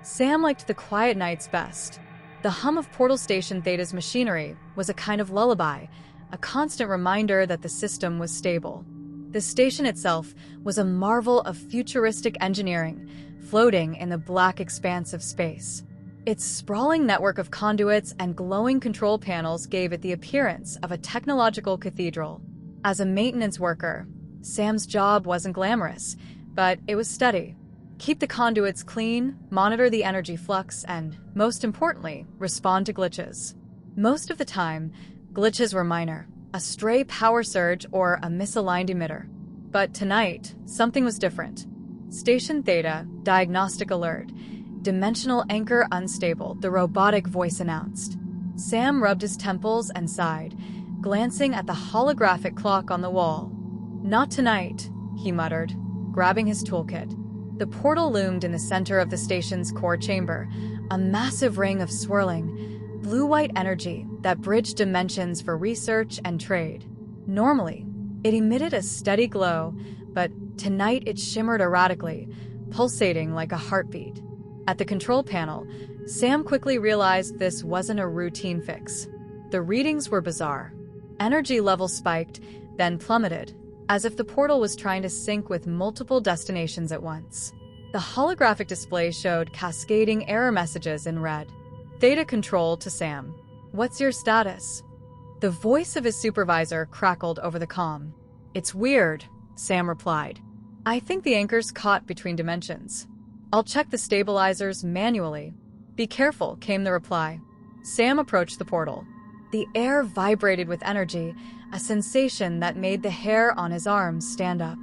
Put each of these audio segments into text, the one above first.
Sam liked the quiet nights best. The hum of Portal Station Theta's machinery was a kind of lullaby, a constant reminder that the system was stable. The station itself was a marvel of futuristic engineering, floating in the black expanse of space. Its sprawling network of conduits and glowing control panels gave it the appearance of a technological cathedral. As a maintenance worker, Sam's job wasn't glamorous, but it was steady. Keep the conduits clean, monitor the energy flux, and, most importantly, respond to glitches. Most of the time, glitches were minor, a stray power surge or a misaligned emitter. But tonight, something was different. Station Theta, diagnostic alert. Dimensional anchor unstable, the robotic voice announced. Sam rubbed his temples and sighed, glancing at the holographic clock on the wall. "Not tonight," he muttered, grabbing his toolkit. The portal loomed in the center of the station's core chamber, a massive ring of swirling, blue-white energy that bridged dimensions for research and trade. Normally, it emitted a steady glow, but tonight it shimmered erratically, pulsating like a heartbeat. At the control panel, Sam quickly realized this wasn't a routine fix. The readings were bizarre. Energy levels spiked, then plummeted, as if the portal was trying to sync with multiple destinations at once. The holographic display showed cascading error messages in red. Theta Control to Sam. "What's your status?" The voice of his supervisor crackled over the comm. "It's weird," Sam replied. "I think the anchor's caught between dimensions. I'll check the stabilizers manually." "Be careful," came the reply. Sam approached the portal. The air vibrated with energy, a sensation that made the hair on his arms stand up.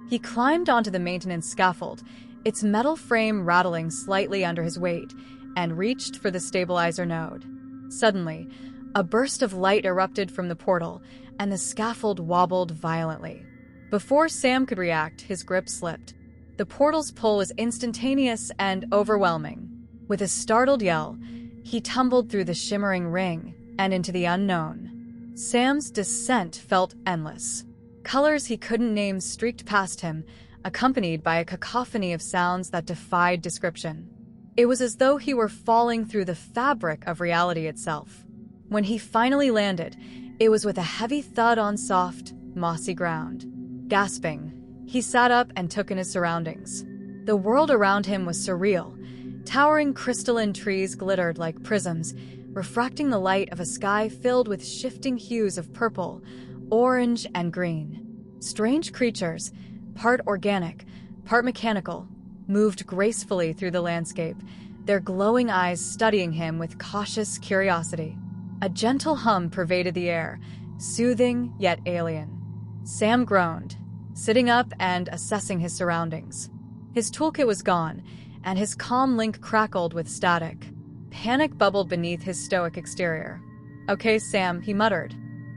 He climbed onto the maintenance scaffold, its metal frame rattling slightly under his weight, and reached for the stabilizer node. Suddenly, a burst of light erupted from the portal, and the scaffold wobbled violently. Before Sam could react, his grip slipped. The portal's pull was instantaneous and overwhelming. With a startled yell, he tumbled through the shimmering ring and into the unknown. Sam's descent felt endless. Colors he couldn't name streaked past him, accompanied by a cacophony of sounds that defied description. It was as though he were falling through the fabric of reality itself. When he finally landed, it was with a heavy thud on soft, mossy ground. Gasping, he sat up and took in his surroundings. The world around him was surreal. Towering crystalline trees glittered like prisms, refracting the light of a sky filled with shifting hues of purple, orange, and green. Strange creatures, part organic, part mechanical, moved gracefully through the landscape, their glowing eyes studying him with cautious curiosity. A gentle hum pervaded the air, soothing yet alien. Sam groaned, sitting up and assessing his surroundings. His toolkit was gone, and his comm link crackled with static. Panic bubbled beneath his stoic exterior. "Okay, Sam," he muttered.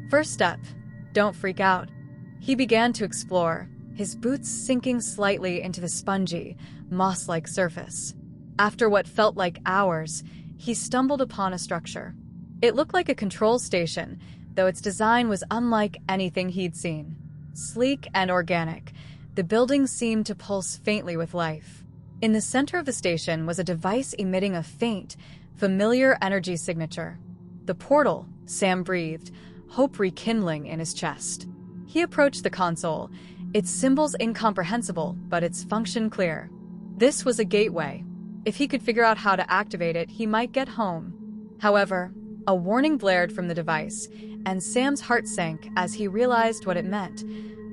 "First step, don't freak out." He began to explore, his boots sinking slightly into the spongy, moss-like surface. After what felt like hours, he stumbled upon a structure. It looked like a control station, though its design was unlike anything he'd seen. Sleek and organic, the building seemed to pulse faintly with life. In the center of the station was a device emitting a faint, familiar energy signature. "The portal," Sam breathed, hope rekindling in his chest. He approached the console, its symbols incomprehensible, but its function clear. This was a gateway. If he could figure out how to activate it, he might get home. However, a warning blared from the device, and Sam's heart sank as he realized what it meant.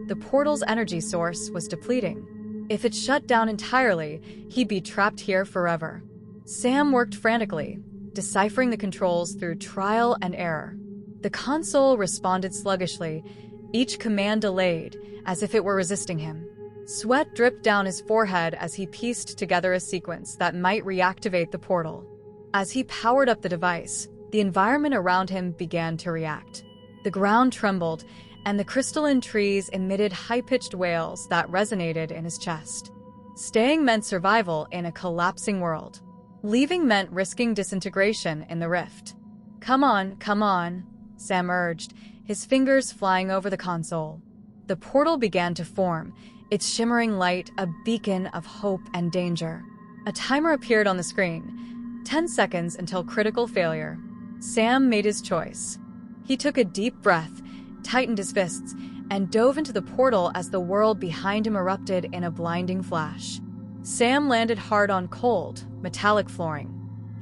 The portal's energy source was depleting. If it shut down entirely, he'd be trapped here forever. Sam worked frantically, deciphering the controls through trial and error. The console responded sluggishly, each command delayed, as if it were resisting him. Sweat dripped down his forehead as he pieced together a sequence that might reactivate the portal. As he powered up the device, the environment around him began to react. The ground trembled, and the crystalline trees emitted high-pitched wails that resonated in his chest. Staying meant survival in a collapsing world. Leaving meant risking disintegration in the rift. Come on," Sam urged, his fingers flying over the console. The portal began to form, its shimmering light a beacon of hope and danger. A timer appeared on the screen, 10 seconds until critical failure. Sam made his choice. He took a deep breath, tightened his fists, and dove into the portal as the world behind him erupted in a blinding flash. Sam landed hard on cold, metallic flooring.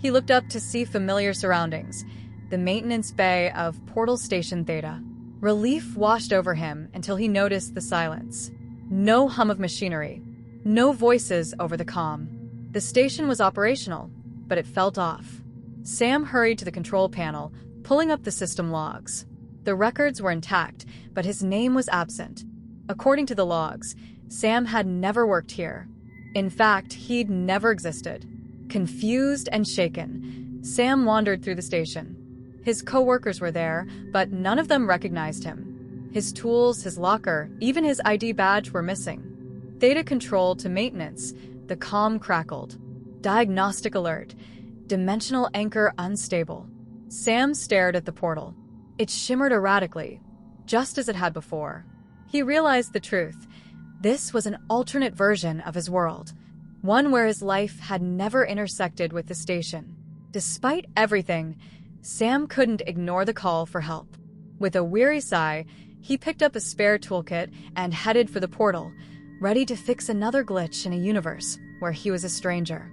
He looked up to see familiar surroundings, the maintenance bay of Portal Station Theta. Relief washed over him until he noticed the silence. No hum of machinery, no voices over the comm. The station was operational, but it felt off. Sam hurried to the control panel, pulling up the system logs. The records were intact, but his name was absent. According to the logs, Sam had never worked here. In fact, he'd never existed. Confused and shaken, Sam wandered through the station. His co-workers were there, but none of them recognized him. His tools, his locker, even his ID badge were missing. Theta control to maintenance, the comm crackled. Diagnostic alert. Dimensional anchor unstable. Sam stared at the portal. It shimmered erratically, just as it had before. He realized the truth. This was an alternate version of his world, one where his life had never intersected with the station. Despite everything, Sam couldn't ignore the call for help. With a weary sigh, he picked up a spare toolkit and headed for the portal, ready to fix another glitch in a universe where he was a stranger.